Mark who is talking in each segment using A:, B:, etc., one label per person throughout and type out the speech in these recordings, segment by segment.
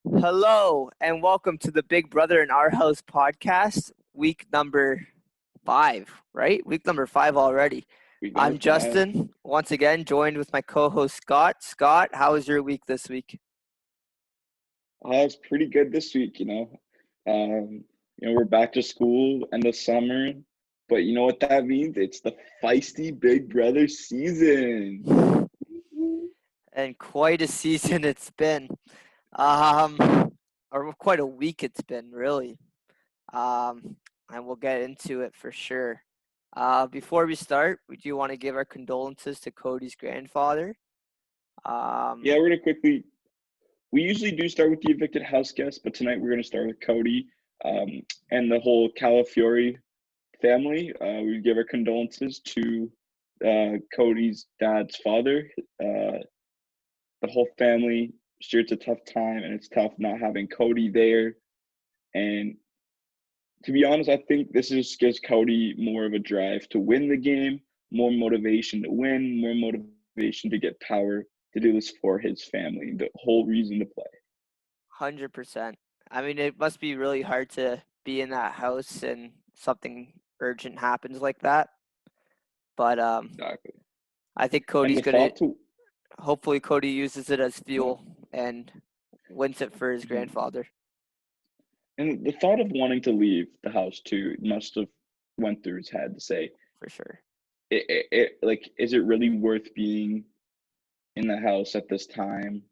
A: Hello and welcome to the Big Brother in Our House podcast, week number 5, right? Week number 5 already.
B: Week number
A: I'm
B: five.
A: Justin, once again joined with my co-host Scott. Scott, how was your week this week?
B: It's pretty good this week, we're back to school end of summer, but you know what that means? It's the feisty Big Brother season.
A: And quite a season it's been. Um, or quite a week it's been, really. Um, and we'll get into it for sure. Before we start, we do want to give our condolences to Cody's grandfather.
B: Yeah,
A: Um,
B: we're gonna quickly. We usually do start with the evicted house guest, but tonight we're gonna start with Cody, and the whole Calafiore family. We give our condolences to Cody's dad's father. The whole family sure it's a tough time, and it's tough not having Cody there. And to be honest, I think this just gives Cody more of a drive to win the game, more motivation to win, more motivation to get power to do this for his family. The whole reason to play.
A: 100%. I mean, it must be really hard to be in that house and something urgent happens like that. But
B: Exactly.
A: I think
B: And
A: Cody's
B: the
A: gonna.
B: thought to
A: Hopefully, Cody uses it as
B: yeah,
A: fuel and wins it for his
B: mhm.
A: grandfather
B: And the thought of wanting to leave the house too must have went through his head to say,
A: for sure.
B: like, is it really worth being in the house at this time,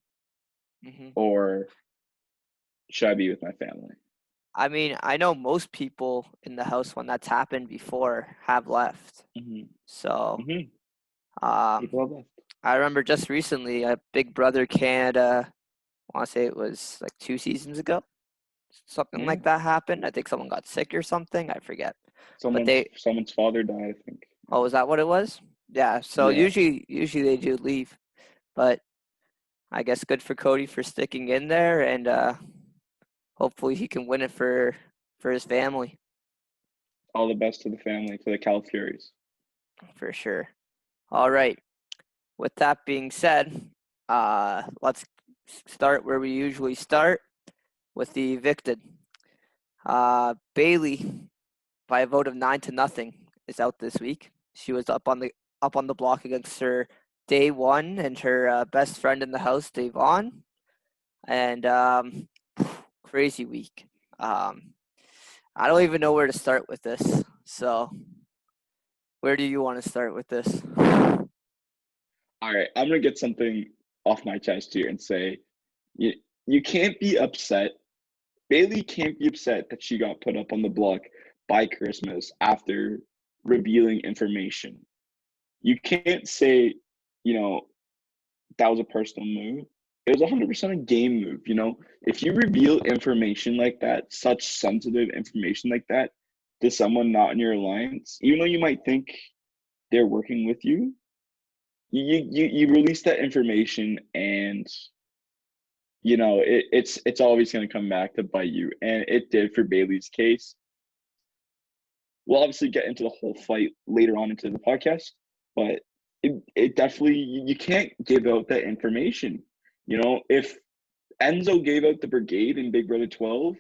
A: hmm
B: or should I be with my family?
A: I mean, I know most people in the house when that's happened before have left.
B: Hmm.
A: So
B: Hmm.
A: um,
B: People have left.
A: I remember just recently a Big Brother Canada. I want to say it was like 2 seasons ago. Something
B: Yeah,
A: like that happened. I think someone got sick or something. I forget. But
B: someone's
A: they,
B: someone's father died, I think.
A: oh, is that what it was? Yeah. So
B: Yeah,
A: usually they do leave, but I guess good for Cody for sticking in there, and hopefully he can win it for his family
B: all the best to the family, to the Calafuries.
A: for sure. All right. With that being said, let's start where we usually start with the evicted. Bayleigh, by a vote of 9-0, is out this week. She was up on the block against her day one and her best friend in the house, Davon, and crazy week. Um, I don't even know where to start with this. So, where do you want to start with this?
B: All right, I'm gonna get something off my chest here and say you you can't be upset. Bayleigh can't be upset that she got put up on the block by Christmas after revealing information. You can't say, you know, that was a personal move. It was 100% a game move, you know? If you reveal information like that, such sensitive information like that, to someone not in your alliance, even though you might think they're working with you, you release that information, and it's always going to come back to bite you, and it did for Bayleigh's case. We'll obviously get into the whole fight later on into the podcast, but it definitely, you can't give out that information. If Enzo gave out the brigade in Big Brother 12,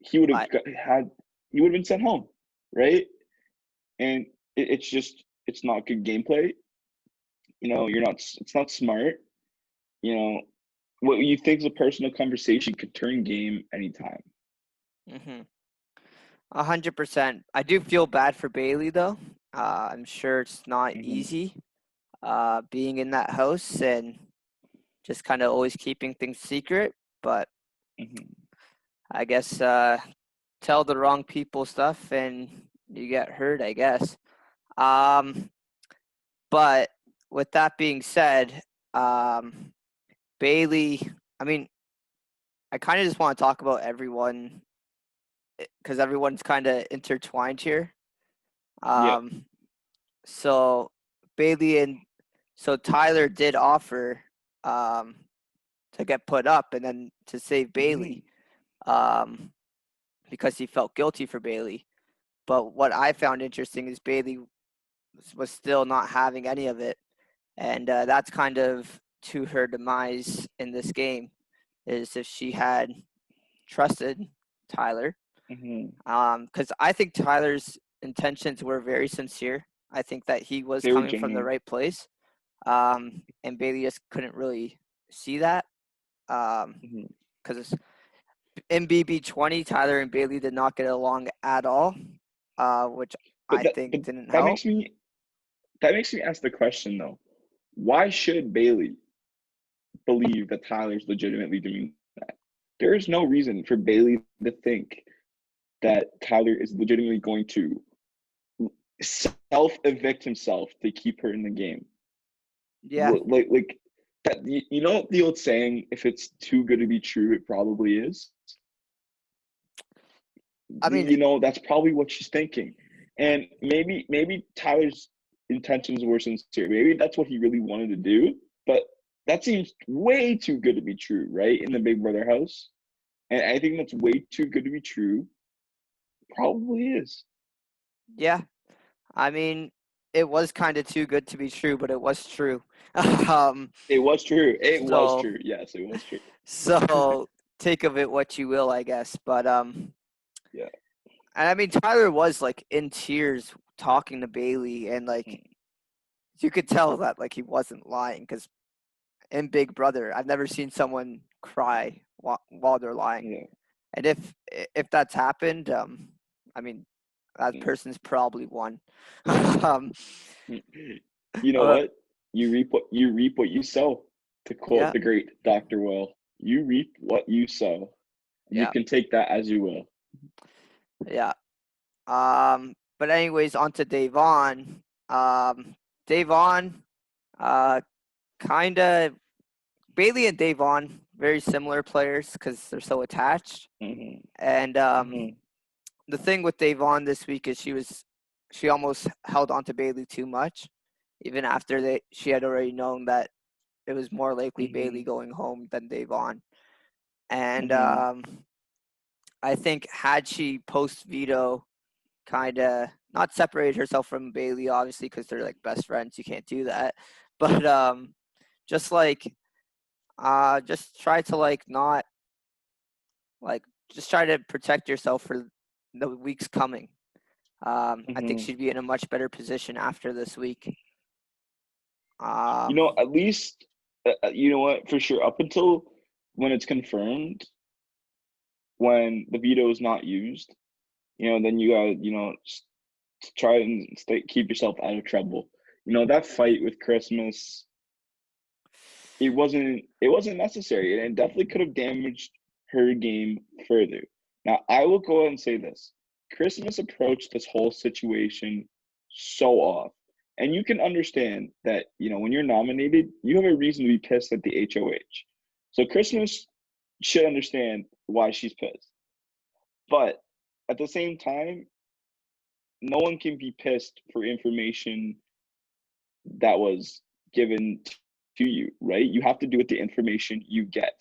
B: he would have
A: I
B: had he would have been sent home, right? And it's not good gameplay. You're not it's not smart. You know, what you think is a personal conversation could turn game anytime.
A: 100%. I do feel bad for Bayleigh though. I'm sure it's not
B: Hmm.
A: easy being in that house and just kind of always keeping things secret. But
B: Hmm.
A: I guess tell the wrong people stuff and you get hurt, I guess. Um, but with that being said, um, Bayleigh, I mean, I kind of just want to talk about everyone because everyone's kind of intertwined here.
B: Yeah.
A: Um, so Bayleigh and so Tyler did offer um, to get put up and then to save Bayleigh
B: Hmm.
A: um, because he felt guilty for Bayleigh. But what I found interesting is Bayleigh was still not having any of it, and that's kind of to her demise in this game. is if she had trusted Tyler.
B: Hmm.
A: Because I think Tyler's intentions were very sincere. I think that he was
B: They were
A: coming from the
B: genuine.
A: right place. And Bayleigh just couldn't really see that.
B: Hmm.
A: Because in BB20, Tyler and Bayleigh did not get along at all, which
B: But
A: I think
B: but
A: didn't
B: that
A: help.
B: makes me ask the question though. Why should Bayleigh believe that Tyler's legitimately doing that? There is no reason for Bayleigh to think that Tyler is legitimately going to self evict himself to keep her in the game.
A: Yeah,
B: Like that. You know the old saying, if it's too good to be true, it probably is.
A: I mean,
B: That's probably what she's thinking. And maybe Tyler's intentions were sincere. Maybe that's what he really wanted to do. But that seems way too good to be true, right? In the Big Brother house. And I think that's way too good to be true. Probably is.
A: yeah. I mean, it was kind of too good to be true, but it was true. um,
B: It was true. It was
A: so
B: true. Yes, it was true.
A: so take of it what you will, I guess. But
B: Yeah.
A: and I mean, Tyler was like in tears talking to Bayleigh, and like you could tell that like he wasn't lying because in Big Brother, I've never seen someone cry while they're lying.
B: Yeah.
A: And if that's happened, I mean, that
B: Yeah.
A: person's probably won. um,
B: You know
A: uh,
B: what? You reap what you sow. To quote
A: yeah,
B: the great Dr. Will, you reap what you sow. You
A: yeah,
B: can take that as you will.
A: yeah. But anyways, on to Davon. Davon, uh, kind of Bayleigh and Davon, very similar players because they're so attached.
B: Hmm.
A: And
B: Hmm.
A: the thing with Davon this week is she almost held on to Bayleigh too much, even after she had already known that it was more likely Bayleigh
B: Hmm.
A: going home than Davon. And
B: Hmm.
A: I think had she post veto kind of not separated herself from Bayleigh, obviously, because they're like best friends, you can't do that. But just like just try to like not like just try to protect yourself for the weeks coming. I think
B: Hmm.
A: she'd be in a much better position after this week.
B: At least, you know what? For sure, up until when it's confirmed, when the veto is not used, then you gotta, try and keep yourself out of trouble. That fight with Christmas, it wasn't necessary, and it definitely could have damaged her game further. Now, I will go ahead and say this: Christmas approached this whole situation so off, and you can understand that when you're nominated, you have a reason to be pissed at the HOH. So Christmas should understand why she's pissed, but at the same time, no one can be pissed for information that was given to you, right? You have to do with the information you get.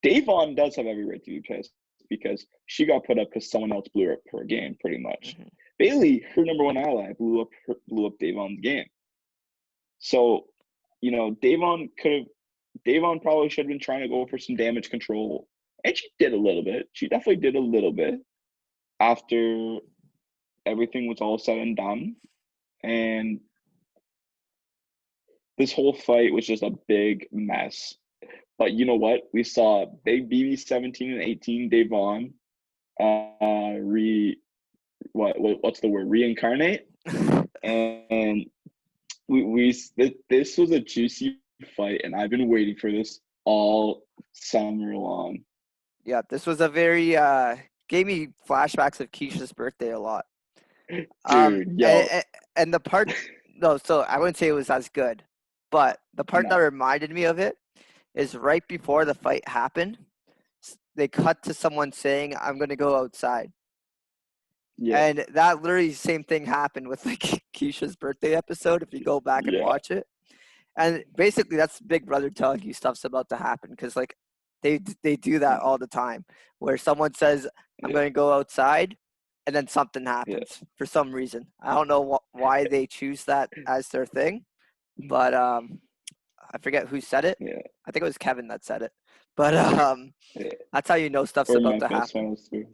B: Davon does have every right to be pissed because she got put up because someone else blew up her game, pretty much.
A: Mhm.
B: Bayleigh, her number one ally, blew up Davon's game. So, Davon probably should have been trying to go for some damage control, and she did a little bit. She definitely did a little bit after everything was all said and done, and this whole fight was just a big mess. But you know what? We saw big BB 17 and 18 Davon re what's the word, reincarnate, and this was a juicy fight, and I've been waiting for this all summer long.
A: Yeah, this was a very gave me flashbacks of Keisha's birthday a lot. Um,
B: Dude,
A: and,
B: yo,
A: and the part, no, so I wouldn't say it was as good, but the part that
B: no,
A: reminded me of it is right before the fight happened. They cut to someone saying, "I'm gonna go outside,"
B: yeah,
A: and that literally same thing happened with like Keisha's birthday episode. If you go back and
B: yeah,
A: watch it, and basically that's Big Brother telling you stuff's about to happen because like they do that all the time where someone says, "I'm
B: yeah,
A: going to go outside," and then something
B: yeah.
A: happens for some reason. I don't know why they choose that as their thing, but I forget who said it.
B: Yeah.
A: I think it was Kevin that said it. But
B: Yeah.
A: that's how you know stuff's
B: Or
A: about
B: my
A: to
B: best
A: happen.
B: friends too.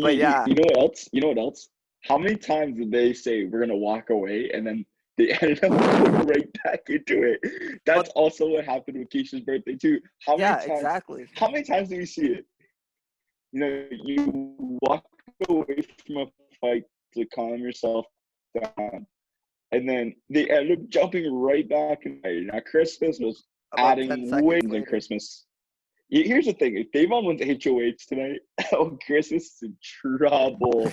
A: But yeah,
B: You know what else? You know what else? How many times did they say we're gonna walk away and then they ended up going right back into it?
A: well,
B: That's also what happened with Keisha's birthday too. How many
A: yeah,
B: times?
A: exactly.
B: How many times do we see it? You know, you walk away from a fight to calm yourself down, and then they end up jumping right back in. Now, Christmas was
A: About 10
B: adding
A: seconds
B: wins in
A: later.
B: Christmas. Here's the thing: if Davon wins HOH tonight, oh, Christmas is in trouble.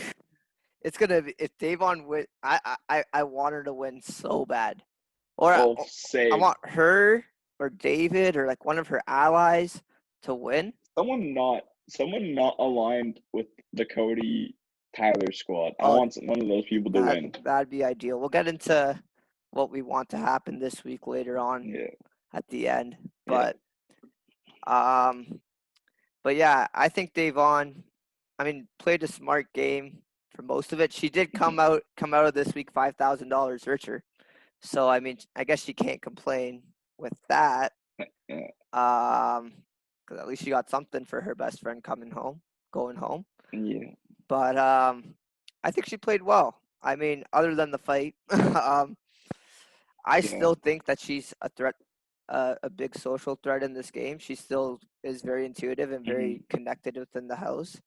A: It's gonna be if Davon win. I want her to win so bad, or
B: Oh,
A: I
B: same.
A: want her or David or like one of her allies to win.
B: Someone not aligned with the Cody Tyler squad. I
A: Oh,
B: want one of those people to win.
A: that'd be ideal. We'll get into what we want to happen this week later on
B: Yeah,
A: at the end,
B: yeah.
A: um, but yeah, I think Davon. I mean, played a smart game for most of it. She did come out of this week $5,000 richer. So I mean, I guess she can't complain with that.
B: Yeah,
A: Because at least she got something for her best friend going home.
B: yeah,
A: But I think she played well. I mean, other than the fight, I
B: yeah.
A: still think that she's a threat, a big social threat in this game. She still is very intuitive and
B: hmm
A: very connected within the house.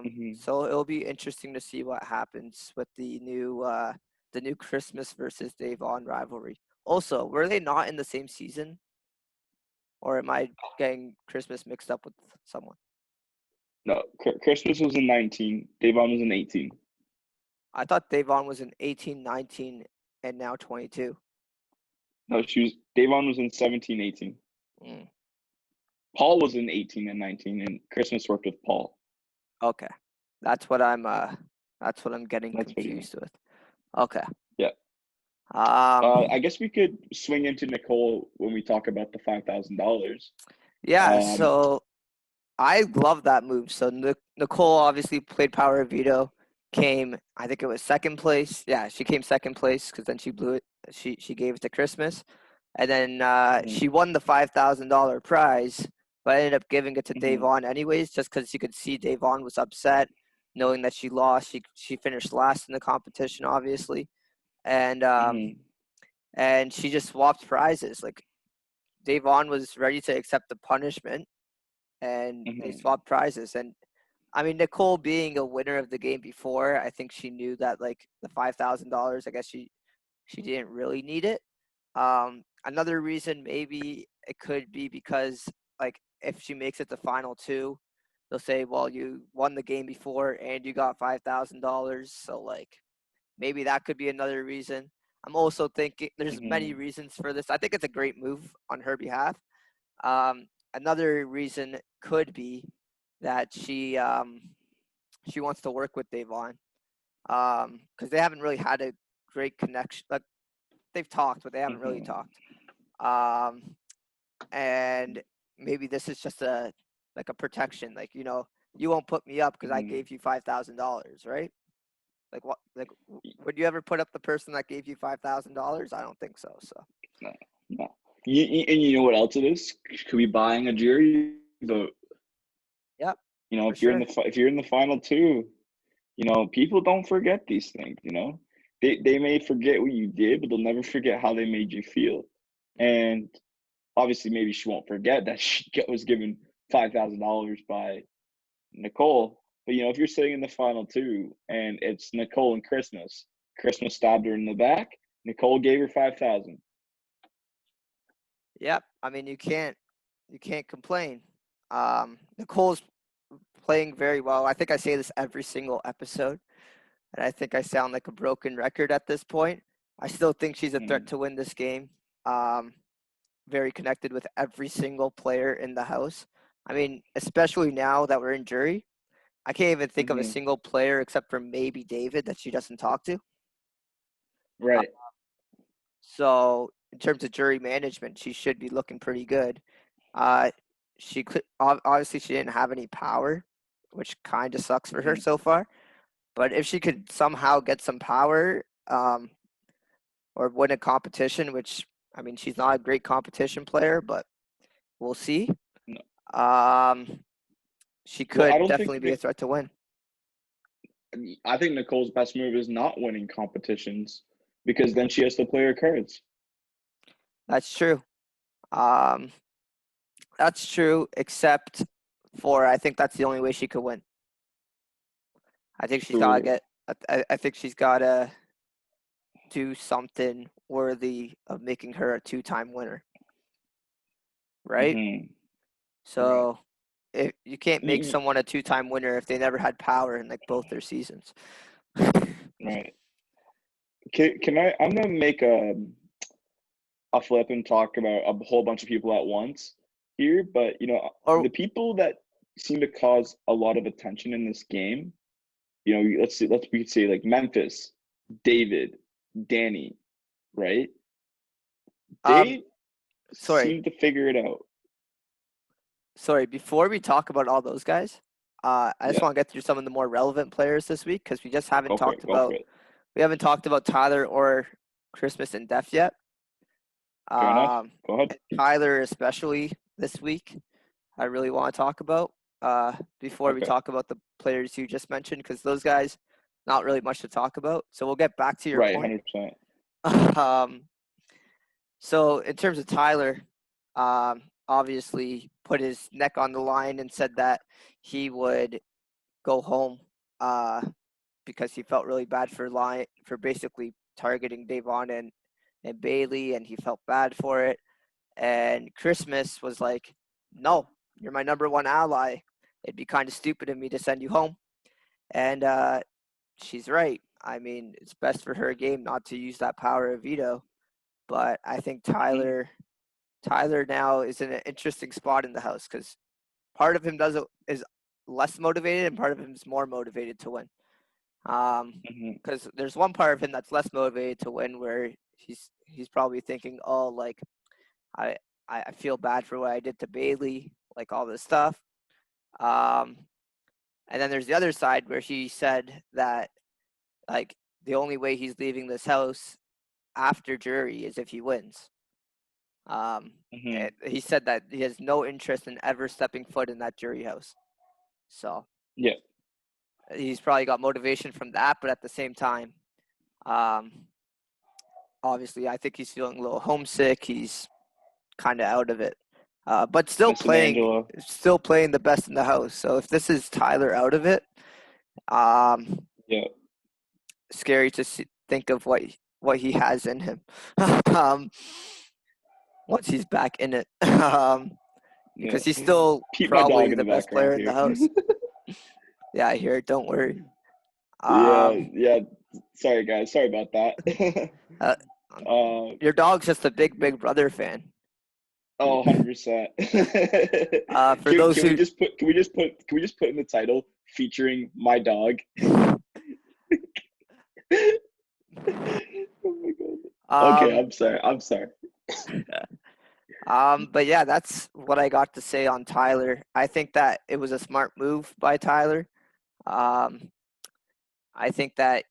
B: hmm
A: So it'll be interesting to see what happens with the new Christmas versus Davon rivalry. Also, were they not in the same season, or am I getting Christmas mixed up with someone?
B: No, Christmas was in 19. Davon was in 18.
A: I thought Davon was in 18, 19, and now 22.
B: No, Davon was in 17, 18.
A: Mm,
B: Paul was in 18 and 19, and Christmas worked with Paul.
A: okay, that's what I'm getting
B: That's what he meant.
A: confused with. Okay.
B: Yeah. I
A: Um,
B: guess we could swing into Nicole when we talk about the $5,000.
A: yeah.
B: Um,
A: So I love that move. So Nicole obviously played Power of Veto, came, I think it was second place. Yeah, she came second place because then she blew it. She gave it to Christmas, and then
B: mhm,
A: she won the $5,000 prize, but I ended up giving it to
B: mhm,
A: Davon anyways, just because you could see Davon was upset, knowing that she lost. She finished last in the competition, obviously, and
B: mhm,
A: she just swapped prizes. Like Davon was ready to accept the punishment, and they
B: mhm,
A: swapped prizes. And I mean, Nicole being a winner of the game before, I think she knew that like the $5,000. I guess she didn't really need it. Another reason maybe it could be because like if she makes it to final two, they'll say, well, you won the game before and you got $5,000, so like maybe that could be another reason. I'm also thinking there's many
B: mhm,
A: reasons for this. I think it's a great move on her behalf. Another reason could be that she wants to work with Davon because they haven't really had a great connection. Like they've talked, but they haven't really
B: mhm,
A: talked. Um, and maybe this is just a like a protection. Like you won't put me up because I
B: mhm.
A: gave you $5,000, right? Like what? Like would you ever put up the person that gave you $5,000? I don't think so. So
B: No, no. And you know what else it is? Could be buying a jury vote.
A: yep,
B: You know,
A: for sure.
B: if you're in the final two, people don't forget these things. They may forget what you did, but they'll never forget how they made you feel. And obviously, maybe she won't forget that she was given $5,000 by Nicole. But if you're sitting in the final two and it's Nicole and Christmas stabbed her in the back. Nicole gave her 5,000.
A: Yep. I mean, you can't complain. Nicole's playing very well. I think I say this every single episode, and I think I sound like a broken record at this point. I still think she's a threat
B: Mm,
A: to win this game. Um, very connected with every single player in the house. I mean, especially now that we're in jury, I can't even think of a
B: hmm
A: single player except for maybe David that she doesn't talk to. Uh,
B: Right.
A: so in terms of jury management, she should be looking pretty good. Uh, she could obviously she didn't have any power, which kind of sucks for her
B: hmm
A: so far. But if she could somehow get some power, or win a competition, which I mean she's not a great competition player, but We'll see.
B: No.
A: She
B: Well, I
A: could
B: don't think
A: definitely be a threat to win.
B: I think Nicole's best move is not winning competitions because then she has to play her cards.
A: That's true. Um, that's true, except for I think that's the only way she could win. I think she's got to
B: True.
A: get. I think she's got to do something worthy of making her a two-time winner, right?
B: Mm-hmm.
A: So if you can't make
B: Right.
A: someone a two-time winner if they never had power in like both their seasons.
B: Right. Can I? I'm gonna make a flip and talk about a whole bunch of people at once here, but
A: Or
B: the people that seem to cause a lot of attention in this game, we could say like Memphis, David, Danny, right?
A: um,
B: They
A: sorry,
B: seem to figure it out.
A: before we talk about all those guys, I just
B: Yeah,
A: want to get through some of the more relevant players this week because we just haven't
B: go for it.
A: talked
B: Go for
A: about
B: it.
A: Tyler or Christmas and Def yet.
B: Fair enough.
A: Um,
B: Go ahead.
A: Tyler especially this week, I really want to talk about before we
B: Okay.
A: talk about the players you just mentioned because those guys, not really much to talk about. So we'll get back to your
B: Right.
A: point.
B: 100%.
A: So in terms of Tyler, obviously put his neck on the line and said that he would go home because he felt really bad for basically targeting Davon and Bayleigh, and he felt bad for it. And Christmas was like, "No, you're my number one ally. It'd be kind of stupid of me to send you home." And she's right. I mean, it's best for her game not to use that power of veto. But I think
B: Mm-hmm.
A: Tyler now is in an interesting spot in the house because part of him is less motivated and part of him is more motivated to win.
B: Mm-hmm.
A: Because there's one part of him that's less motivated to win where he's probably thinking, oh, like I I feel bad for what I did to Bayleigh, like all this stuff. Um, and then there's the other side where he said that like the only way he's leaving this house after jury is if he wins.
B: Mm-hmm.
A: He said that he has no interest in ever stepping foot in that jury house. So
B: Yeah.
A: he's probably got motivation from that, but at the same time, um, obviously, I think he's feeling a little homesick. He's kind of out of it, but
B: Missing Angela.
A: still playing the best in the house. So if this is Tyler out of it, um,
B: Yeah.
A: scary to think of what he has in him. um, once he's back in it,
B: Yeah.
A: because he's still
B: Keep my dog
A: probably
B: in
A: the
B: the
A: best
B: background
A: player in the
B: here.
A: house. Yeah, I hear it. Don't worry.
B: Yeah.
A: Um,
B: Yeah. Sorry, guys. Sorry about that.
A: uh,
B: uh,
A: your dog's just a big brother fan.
B: Oh, 100%.
A: For those
B: Can we
A: who
B: just put in the title featuring my dog? Oh my god. Okay,
A: um,
B: I'm sorry.
A: but yeah, that's what I got to say on Tyler. I think that it was a smart move by Tyler. Um, I think that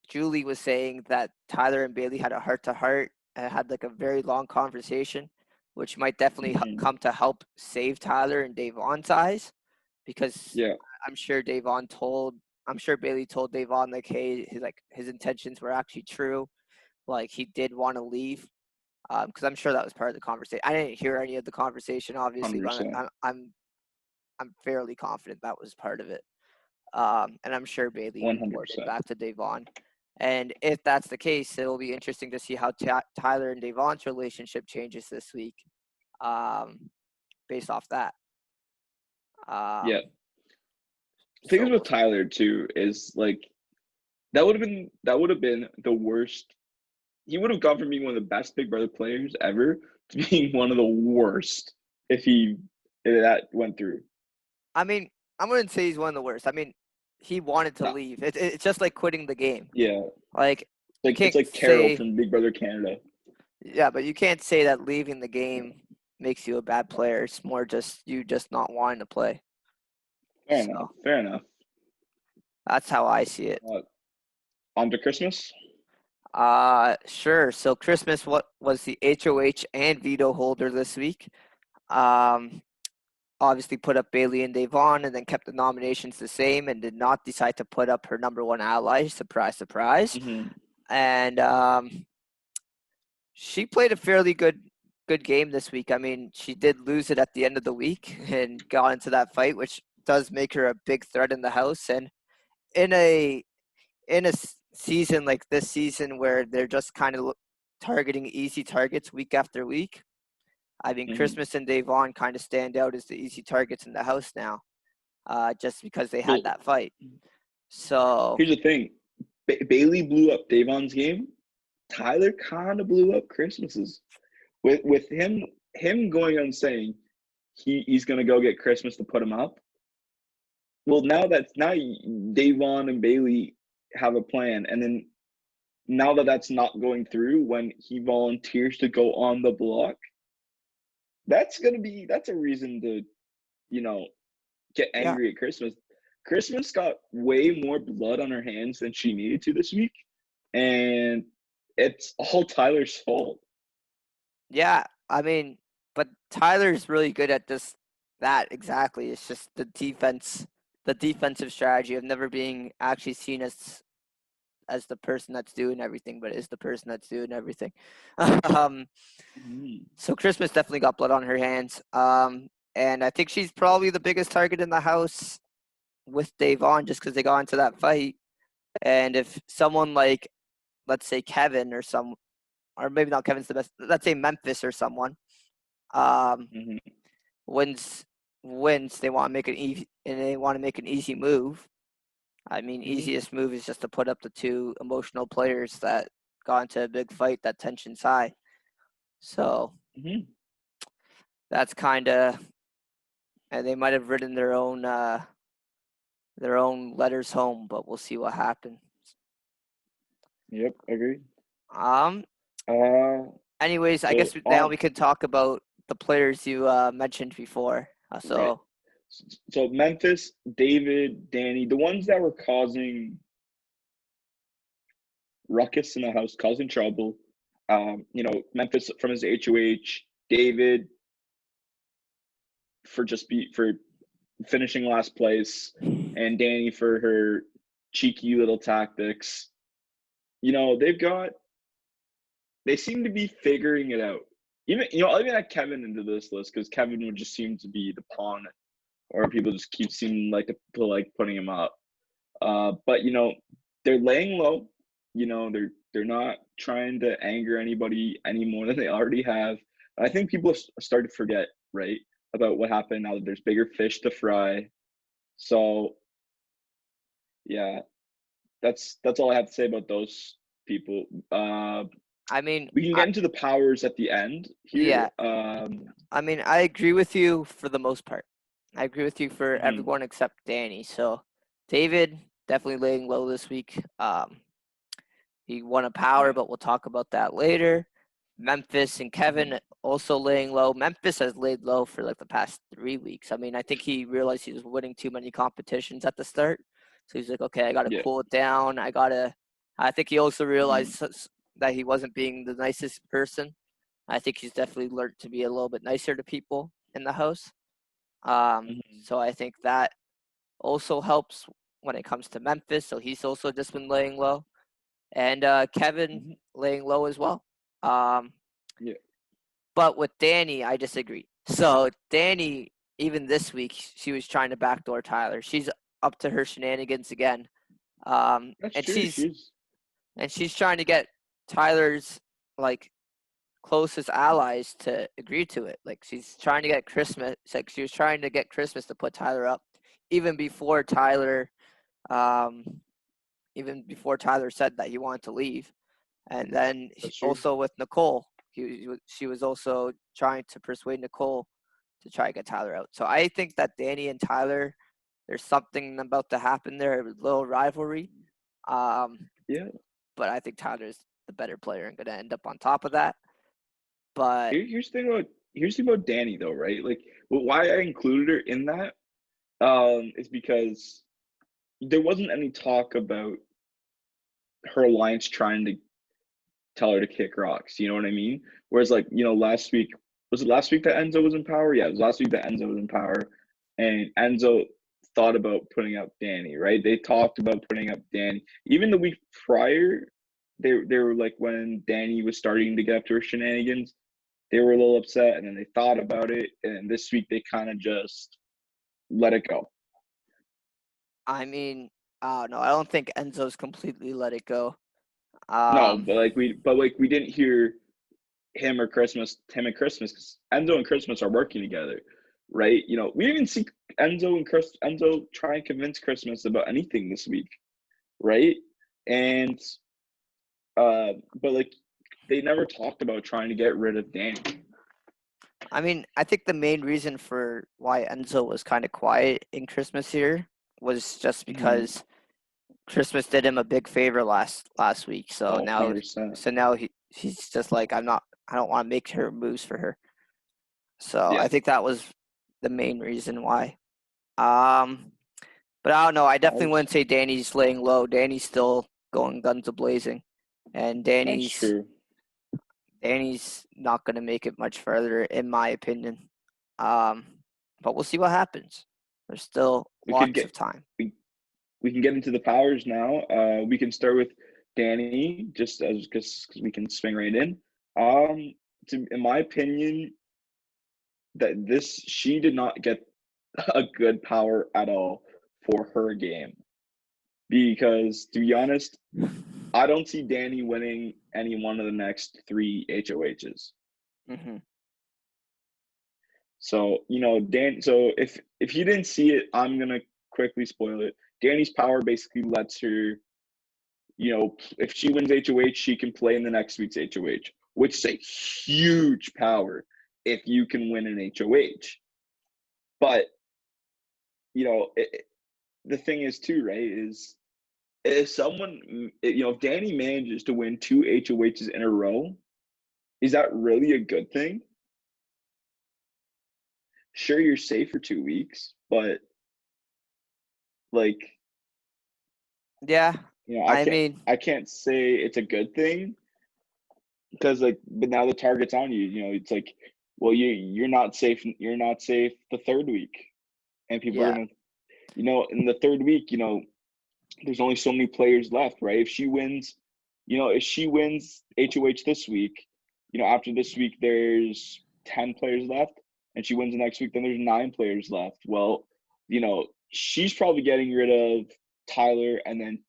A: Julie was saying that Tyler and Bayleigh had a heart to heart and had like a very long conversation, which might definitely
B: Mhm.
A: come to help save Tyler and Davon's eyes, because
B: Yeah,
A: I'm sure I'm sure Bayleigh told Davon like, hey, his intentions were actually true, like he did want to leave, because I'm sure that was part of the conversation. I didn't hear any of the conversation, obviously, but
B: 100%.
A: I'm fairly confident that was part of it. And I'm sure Bayleigh reported
B: 100%.
A: back to Davon. And if that's the case, it'll be interesting to see how Tyler and Davon's relationship changes this week, based off that.
B: Yeah.
A: Um,
B: Things
A: so
B: with Tyler too is like that would have been the worst. He would have gone from being one of the best Big Brother players ever to being one of the worst if that went through.
A: I mean, I wouldn't say he's one of the worst. I mean, he wanted to
B: No.
A: leave. It's just like quitting the game.
B: Yeah.
A: Like you
B: Like it's
A: can't
B: like Carol
A: say,
B: from Big Brother Canada.
A: yeah, but you can't say that leaving the game makes you a bad player. It's more just you just not wanting to play.
B: Fair
A: So
B: enough. Fair enough.
A: that's how I see it.
B: On to Christmas.
A: Sure. So Christmas, what was the HOH and veto holder this week? Um, Obviously put up Bayleigh and Devon, and then kept the nominations the same, and did not decide to put up her number one ally. Surprise, surprise.
B: Mm-hmm.
A: And she played a fairly good game this week. I mean, she did lose it at the end of the week and got into that fight, which does make her a big threat in the house. And in a season like this season where they're just kind of targeting easy targets week after week, I mean,
B: Mm-hmm.
A: Christmas and Devon kind of stand out as the easy targets in the house now, just because they had
B: Well,
A: that fight. So
B: here's the thing: Bayleigh blew up Davon's game. Tyler kind of blew up Christmas's with him going on saying he's gonna go get Christmas to put him up. Well, now Davon and Bayleigh have a plan, and then now that that's not going through when he volunteers to go on the block, that's a reason to you know get
A: yeah,
B: angry at Christmas. Christmas got way more blood on her hands than she needed to this week, and it's all Tyler's fault.
A: yeah. I mean, but Tyler's really good at that exactly. It's just the defensive strategy of never being actually seen as the person that's doing everything, but is the person that's doing everything. um,
B: Mm-hmm.
A: so Christmas definitely got blood on her hands. And I think she's probably the biggest target in the house with Davon just because they got into that fight. And if someone like, let's say Kevin or maybe not Kevin's the best, let's say Memphis or someone, um,
B: Mm-hmm.
A: wins, they want to make an easy move. I mean,
B: Mm-hmm.
A: easiest move is just to put up the two emotional players that got into a big fight that tension's high. So
B: Mm-hmm.
A: that's kind of, and they might have written their own letters home, but we'll see what happens.
B: Yep, agreed.
A: Um.
B: Uh,
A: Anyways, I
B: so
A: guess now
B: on
A: we could talk about the players you mentioned before.
B: right.
A: So
B: So Memphis, David, Danny, the ones that were causing ruckus in the house, causing trouble. Memphis from his HOH, David for finishing last place, and Danny for her cheeky little tactics. They seem to be figuring it out. I'll even add Kevin into this list because Kevin would just seem to be the pawn, or people just keep seeming like to like putting him up. But they're laying low. They're not trying to anger anybody any more than they already have. I think people start to forget, right, about what happened now that there's bigger fish to fry. So yeah, that's all I have to say about those people.
A: I mean,
B: We can get into the powers at the end here.
A: yeah, I mean, I agree with you for the most part. I agree with you for
B: Mhm,
A: everyone except Danny. So David definitely laying low this week. He won a power,
B: yeah,
A: but we'll talk about that later. Memphis and
B: mhm,
A: Kevin also laying low. Memphis has laid low for like the past 3 weeks. I mean, I think he realized he was winning too many competitions at the start. So he's like, okay, I got to
B: yeah,
A: cool it down. I think he also
B: mhm,
A: realized that he wasn't being the nicest person. I think he's definitely learned to be a little bit nicer to people in the house.
B: mhm,
A: So I think that also helps when it comes to Memphis. So he's also just been laying low, and Kevin
B: mhm,
A: laying low as well. Um,
B: yeah,
A: but with Danny, I disagree. So Danny, even this week, she was trying to backdoor Tyler. She's up to her shenanigans again,
B: that's
A: and
B: true.
A: she's trying to get Tyler's like closest allies to agree to it. Like she's trying to get Christmas. Like she was trying to get Christmas to put Tyler up, even before Tyler, um, said that he wanted to leave. And then
B: That's true.
A: also with Nicole, she was also trying to persuade Nicole to try to get Tyler out. So I think that Danny and Tyler, there's something about to happen there, a little rivalry. Um,
B: Yeah.
A: but I think Tyler's the better player and going to end up on top of that. But
B: Here's the thing about Danny though, right? Like, why I included her in that is because there wasn't any talk about her alliance trying to tell her to kick rocks. You know what I mean? Whereas like, last week, was it last week that Enzo was in power? Yeah, it was last week that Enzo was in power. And Enzo thought about putting up Danny, right? They talked about putting up Danny. Even the week prior, they were like, when Danny was starting to get up to her shenanigans, they were a little upset, and then they thought about it, and this week they kind of just let it go.
A: I mean, no, I don't think Enzo's completely let it go.
B: No, but we didn't hear him and Christmas, because Enzo and Christmas are working together, right? We didn't even see Enzo try and convince Christmas about anything this week, right? And but like they never talked about trying to get rid of Danny.
A: I mean, I think the main reason for why Enzo was kind of quiet in Christmas here was just because Christmas did him a big favor last week. So
B: Oh,
A: now
B: 100%.
A: he's just like, I don't want to make her moves for her. So
B: Yeah.
A: I think that was the main reason why. But I don't know. I definitely wouldn't say Danny's laying low. Danny's still going guns a-blazing, and
B: That's true.
A: Danny's not going to make it much further, in my opinion. But we'll see what happens. There's still lots of time.
B: We can get into the powers now. We can start with Danny, just as because we can swing right in. In my opinion, she did not get a good power at all for her game, because to be honest, I don't see Danny winning any one of the next 3 HOHs.
A: Mm-hmm.
B: So So if you didn't see it, I'm gonna quickly spoil it. Danny's power basically lets her, if she wins HOH, she can play in the next week's HOH, which is a huge power if you can win an HOH. But the thing is too, right? Is if if Danny manages to win 2 HOHs in a row, is that really a good thing? Sure, you're safe for 2 weeks, but like,
A: yeah,
B: I can't say it's a good thing, because but now the target's on you. It's like, well, you're not safe. You're not safe the 3rd week, and people are gonna, in the 3rd week, there's only so many players left, right? If she wins HOH this week, after this week there's 10 players left, and she wins the next week, then there's 9 players left. Well, she's probably getting rid of Tyler and then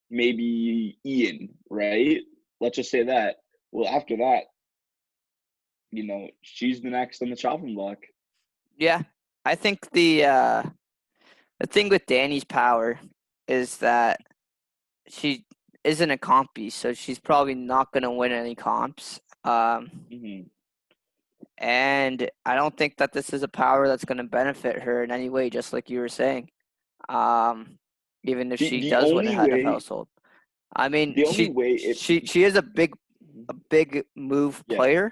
B: maybe Ian, right? Let's just say that. Well, after that, she's the next on the chopping block.
A: Yeah, I think the thing with Danny's power is that she isn't a compy, so she's probably not going to win any comps. And I don't think that this is a power that's going to benefit her in any way, just like you were saying. Even if she does win a head of household. I mean, she is a big move player.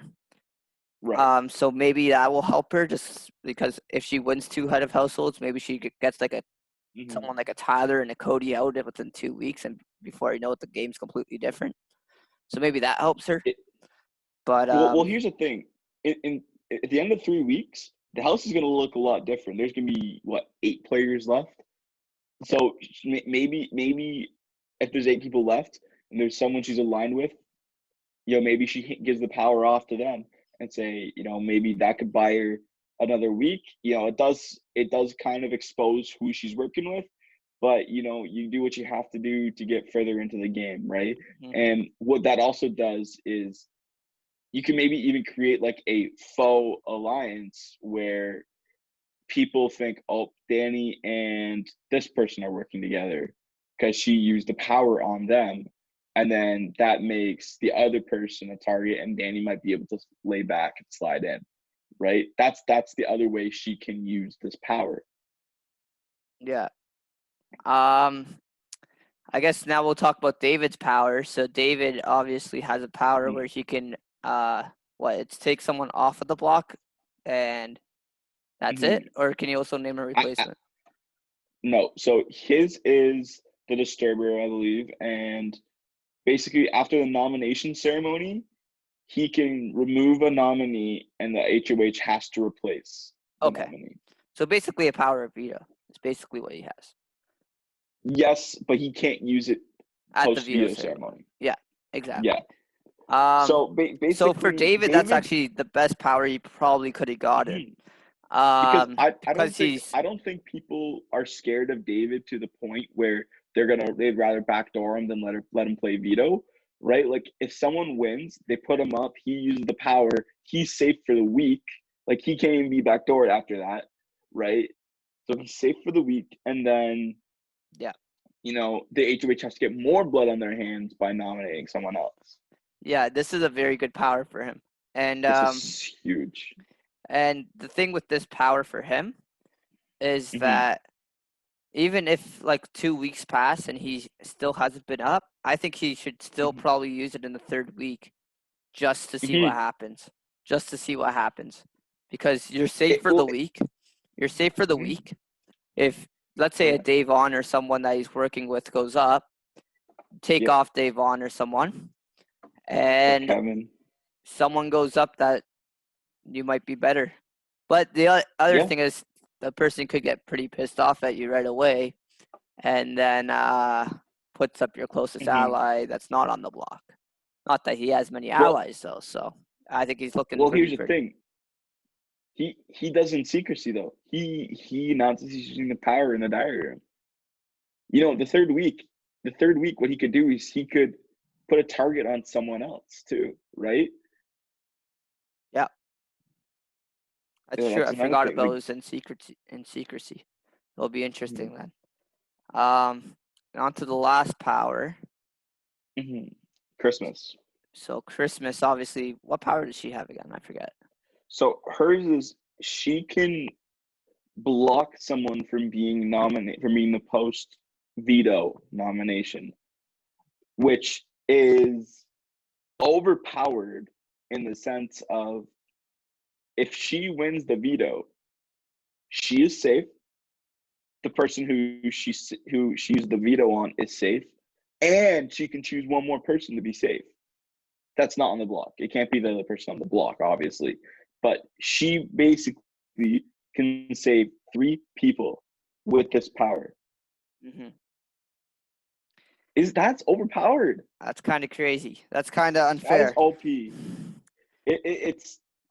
B: Right.
A: So maybe that will help her, just because if she wins 2 head of households, maybe she gets like someone like a Tyler and a Cody out within 2 weeks, and before you know it, the game's completely different. So maybe that helps her. But
B: well, here's the thing: at the end of 3 weeks, the house is going to look a lot different. There's going to be 8 players left. So maybe if there's 8 people left and there's someone she's aligned with, maybe she gives the power off to them and say, maybe that could buy her another week. It does kind of expose who she's working with, but you do what you have to do to get further into the game, right? And what that also does is you can maybe even create like a faux alliance where people think, oh, Danny and this person are working together because she used the power on them. And then that makes the other person a target, and Danny might be able to lay back and slide in, right? That's the other way she can use this power.
A: Yeah. I guess now we'll talk about David's power. So David obviously has a power where he can take someone off of the block, and that's it? Or can you also name a replacement?
B: No. So his is the Disturber, I believe, and basically after the nomination ceremony, he can remove a nominee and the HOH has to replace the
A: Okay.
B: nominee.
A: So basically a power of veto. It's basically what he has
B: Yes, but he can't use it
A: at the
B: post
A: veto
B: veto
A: ceremony.
B: ceremony.
A: Yeah, exactly.
B: Yeah.
A: So
B: Basically,
A: for David, that's actually the best power he probably could have gotten.
B: Mhm. Because I
A: Because
B: don't think people are scared of David to the point where they'd rather backdoor him than let him play veto, right? Like if someone wins, they put him up, he uses the power, he's safe for the week. Like he can't even be backdoored after that, right? So he's safe for the week, and then
A: yeah,
B: the HOH has to get more blood on their hands by nominating someone else.
A: yeah, this is a very good power for him. And
B: This is huge.
A: and the thing with this power for him is that even if like 2 weeks pass and he still hasn't been up, I think he should still probably use it in the third week just to see what happens. Just to see what happens. Because you're safe for the week. You're safe for the week. If, let's say, a Dave On or someone that he's working with goes up, take off Dave On or someone, and
B: Kevin.
A: someone goes up that you might be better. But the other thing is the person could get pretty pissed off at you right away and then puts up your closest ally that's not on the block. Not that he has many allies, though, so I think he's looking
B: here's the thing. He does in secrecy, though. He announces he's using the power in the diary room. The third week, what he could do is he could put a target on someone else, too, right?
A: Yeah. That's true. I forgot about those in secrecy. It'll be interesting then. On to the last power.
B: Christmas.
A: So Christmas, obviously, what power does she have again? I forget.
B: So hers is she can block someone from being nominated, from being the post veto nomination, which is overpowered in the sense of if she wins the veto, she is safe. The person who she used the veto on is safe, and she can choose one more person to be safe. That's not on the block. It can't be the other person on the block, obviously. But she basically can save 3 people with this power. That's overpowered.
A: That's kind of crazy. That's kind of unfair.
B: That is OP.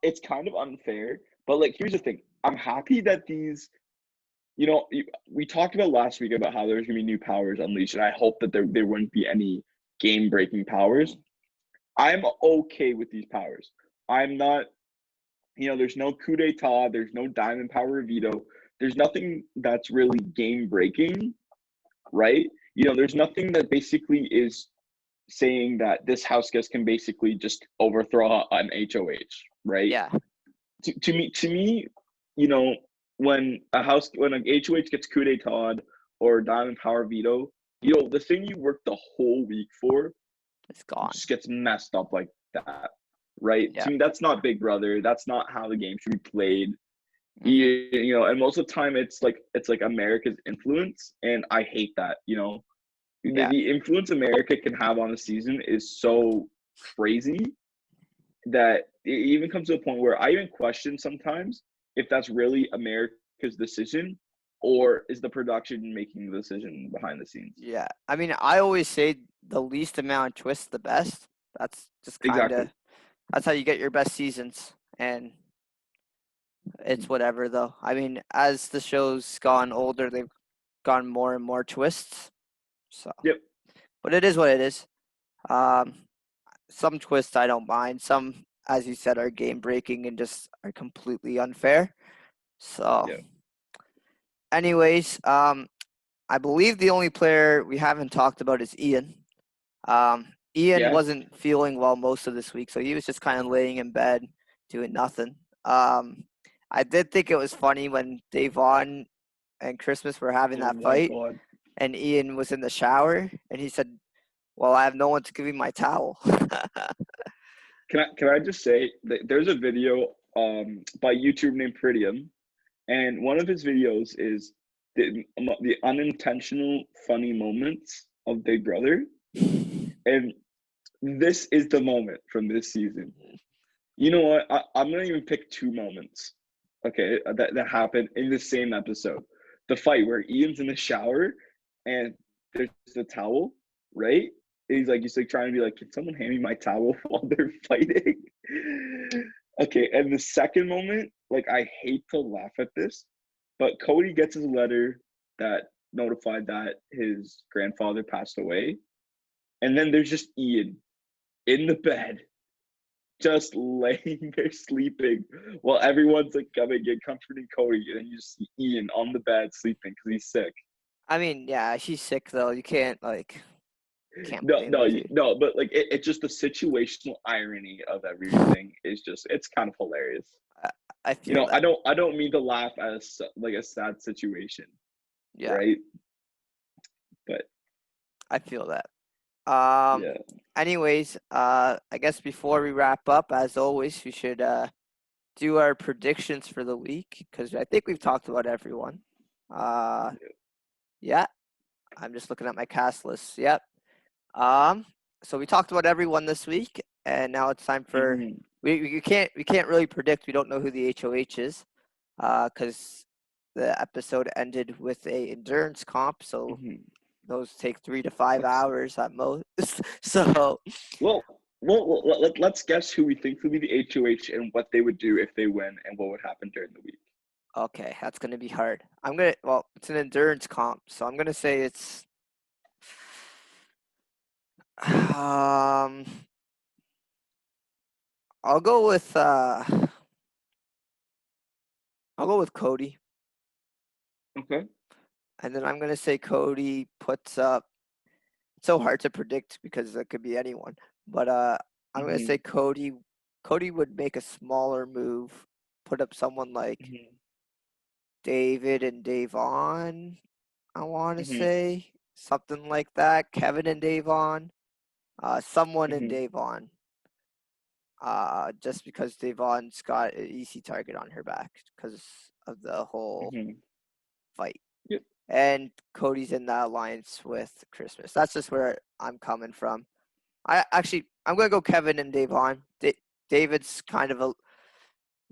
B: It's kind of unfair, but like here's the thing. I'm happy that these, we talked about last week about how there's gonna be new powers unleashed, and I hope that there wouldn't be any game-breaking powers. I'm okay with these powers. I'm not, there's no coup d'etat, there's no diamond power veto, there's nothing that's really game-breaking, right? There's nothing that basically is saying that this house guest can basically just overthrow an HOH, right?
A: Yeah.
B: To me, when a HOH gets coup d'etat or diamond power veto, the thing you worked the whole week for,
A: it's gone.
B: Just gets messed up like that, right?
A: Yeah.
B: To me, that's not Big Brother. That's not how the game should be played. And most of the time, it's like America's influence, and I hate that. The influence America can have on a season is so crazy that it even comes to a point where I even question sometimes if that's really America's decision or is the production making the decision behind the scenes.
A: Yeah. I mean, I always say the least amount of twists, the best. That's just kind of, that's how you get your best seasons. And it's whatever, though. I mean, as the show's gone older, they've gone more and more twists. So.
B: Yep.
A: But it is what it is. Some twists I don't mind. Some, as you said, are game breaking and just are completely unfair. So, anyways, I believe the only player we haven't talked about is Ian. Ian wasn't feeling well most of this week, so he was just kind of laying in bed doing nothing. I did think it was funny when Davon and Christmas were having that fight, and Ian was in the shower, and he said, "Well, I have no one to give me my towel."
B: Can I just say that there's a video by YouTube named Prettium, and one of his videos is the unintentional funny moments of Big Brother, and this is the moment from this season. You know what? I'm gonna even pick two moments. Okay, that happened in the same episode. The fight where Ian's in the shower and there's the towel, right? He's like trying to be like, can someone hand me my towel while they're fighting? Okay, and the second moment, like I hate to laugh at this, but Cody gets his letter that notified that his grandfather passed away, and then there's just Ian in the bed just laying there sleeping while everyone's like coming and comforting Cody, and then you just see Ian on the bed sleeping because he's sick.
A: I mean, yeah, she's sick though. You can't
B: No,
A: blame
B: no,
A: her, dude.
B: no, but like it's just the situational irony of everything is just it's kind of hilarious.
A: I, I feel that.
B: I don't mean to laugh at like a sad situation,
A: Yeah,
B: right? But
A: I feel that. Um.
B: yeah.
A: Anyways, I guess before we wrap up, as always, we should do our predictions for the week because I think we've talked about everyone. Yeah. I'm just looking at my cast list. Yep. So we talked about everyone this week, and now it's time for
B: Mm-hmm.
A: we can't really predict. We don't know who the HOH is, because the episode ended with a endurance comp, so
B: Mm-hmm.
A: those take 3 to 5
B: Let's
A: hours at most. So
B: well, let's guess who we think will be the HOH and what they would do if they win and what would happen during the week.
A: okay, that's gonna be hard. It's an endurance comp, so I'm gonna say it's um I'll go with Cody.
B: Okay.
A: And then I'm gonna say Cody puts up. It's so hard to predict because it could be anyone. But I'm gonna
B: Mm-hmm.
A: say Cody. Cody would make a smaller move, put up someone like
B: Mm-hmm.
A: David and Davon. I want to
B: Mm-hmm.
A: say something like that. Kevin and Davon. Someone in
B: Mm-hmm.
A: Davon. Just because Davon's got an easy target on her back because of the whole
B: Mm-hmm.
A: fight.
B: Yep.
A: And Cody's in that alliance with Christmas. That's just where I'm coming from. I'm gonna go Kevin and Davon. David's kind of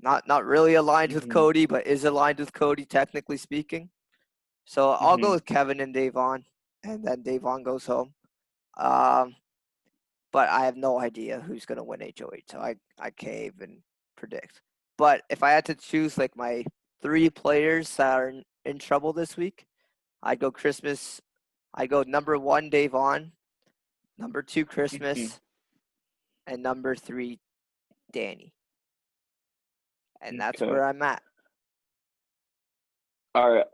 A: not really aligned with
B: Mm-hmm.
A: Cody, but is aligned with Cody technically speaking. So I'll go
B: Mm-hmm.
A: with Kevin and Davon, and then Davon goes home. Um, but I have no idea who's gonna win HOH, so I can't even predict. But if I had to choose like my 3 players that are in trouble this week, I'd go Christmas. I go number 1 Davon, number 2
B: Mm-hmm.
A: Christmas, and number 3 Danny. And that's
B: Okay.
A: where I'm at.
B: All right.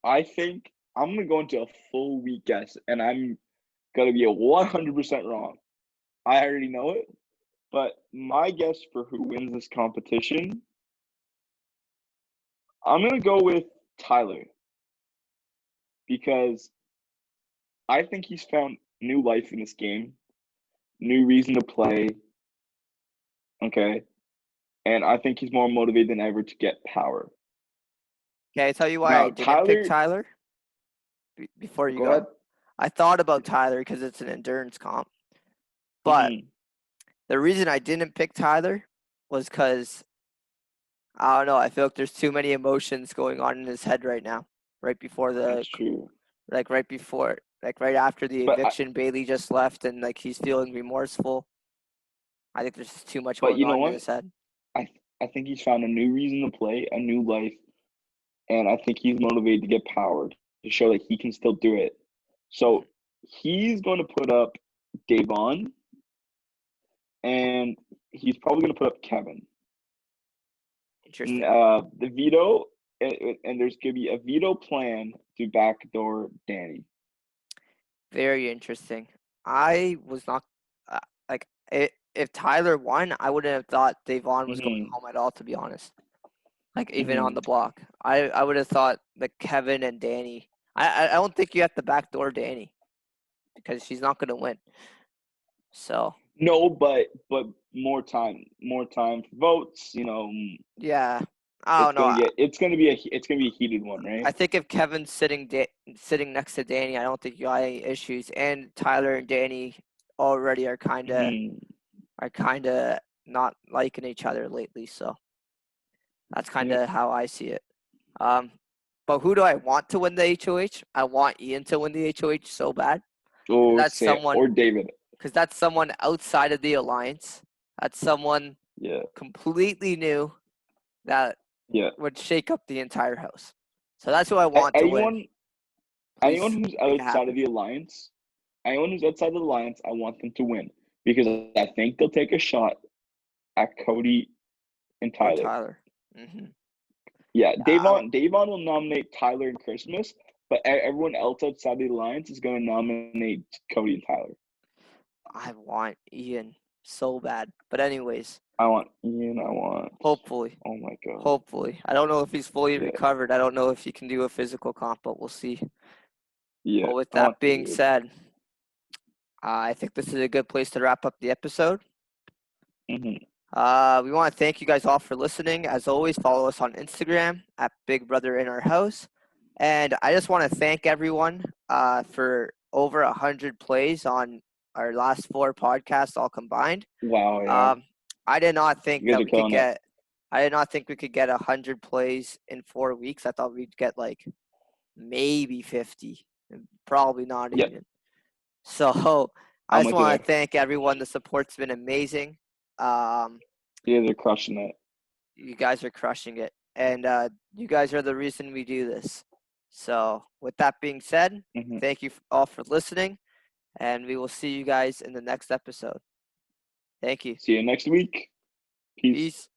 B: I think I'm gonna go into a full week guess, and I'm gonna be 100% wrong. I already know it, but my guess for who wins this competition, I'm gonna go with Tyler because I think he's found new life in this game, new reason to play. Okay, and I think he's more motivated than ever to get power.
A: Okay, I tell you why I
B: Now,
A: didn't pick
B: Tyler,
A: Tyler before you
B: go ahead.
A: go. I thought about Tyler because it's an endurance comp. But
B: Mm-hmm.
A: the reason I didn't pick Tyler was because I don't know. I feel like there's too many emotions going on in his head right now. Right before
B: That's true.
A: right after the
B: But
A: eviction, Bayleigh just left and like he's feeling remorseful. I think there's just too much
B: but
A: going
B: you know
A: on in
B: what?
A: his head.
B: I I think he's found a new reason to play, a new life, and I think he's motivated to get powered to show that he can still do it.
A: Mhm.
B: So he's going to put up Davon, and he's probably going to put up Kevin.
A: Interesting.
B: The veto, and there's going to be a veto plan to backdoor Danny.
A: Very interesting. I was not like if Tyler won, I wouldn't have thought Davon was going
B: Mm-hmm.
A: home at all. To be honest, like even on
B: Mm-hmm.
A: the block, I would have thought that Kevin and Danny. I don't think you have to backdoor Danny because she's not going to win. So
B: No, but more time for votes.
A: yeah, I don't know.
B: It's gonna be a heated one, right?
A: I think if Kevin's sitting next to Danny, I don't think you got any issues. And Tyler and Danny already are kind of
B: Mhm.
A: not liking each other lately. So that's kind
B: Yep.
A: of how I see it. But who do I want to win the HOH? I want Ian to win the HOH so bad.
B: Oh,
A: That's
B: say
A: someone
B: or David.
A: because that's someone outside of the alliance. That's someone
B: Yeah.
A: completely new that
B: Yeah.
A: would shake up the entire house. So that's who I want to win.
B: Anyone
A: Please
B: who's
A: make it
B: outside of
A: happen.
B: the alliance, I want them to win because I think they'll take a shot at Cody and
A: Or
B: Tyler.
A: Tyler. Mm-hmm.
B: Yeah,
A: Yeah,
B: Davon will nominate Tyler and Christmas, but everyone else outside the alliance is going to nominate Cody and Tyler.
A: I want Ian so bad. But anyways,
B: I want Ian. I want.
A: hopefully.
B: Oh my god.
A: Hopefully. I don't know if he's fully
B: Yeah.
A: recovered. I don't know if he can do a physical comp, but we'll see.
B: Yeah.
A: But with
B: I want
A: that being
B: David.
A: said, I think this is a good place to wrap up the episode.
B: Mm-hmm.
A: We want to thank you guys all for listening. As always, follow us on Instagram at Big Brother in Our House. And I just want to thank everyone for over 100 plays on our last 4 podcasts all combined.
B: Wow. Yeah.
A: I did not think
B: You guys
A: that
B: are
A: we could
B: killing it.
A: get. I did not think we could get 100 plays in 4 weeks. I thought we'd get like maybe 50, probably not
B: Yep.
A: even. So I
B: I'm
A: just
B: with you
A: want
B: there.
A: to thank everyone. The support's been amazing.
B: You guys are crushing it.
A: You guys are crushing it, and you guys are the reason we do this. So with that being said,
B: Mm-hmm.
A: thank you all for listening, and we will see you guys in the next episode. Thank you.
B: See you next week. Peace.
A: Peace.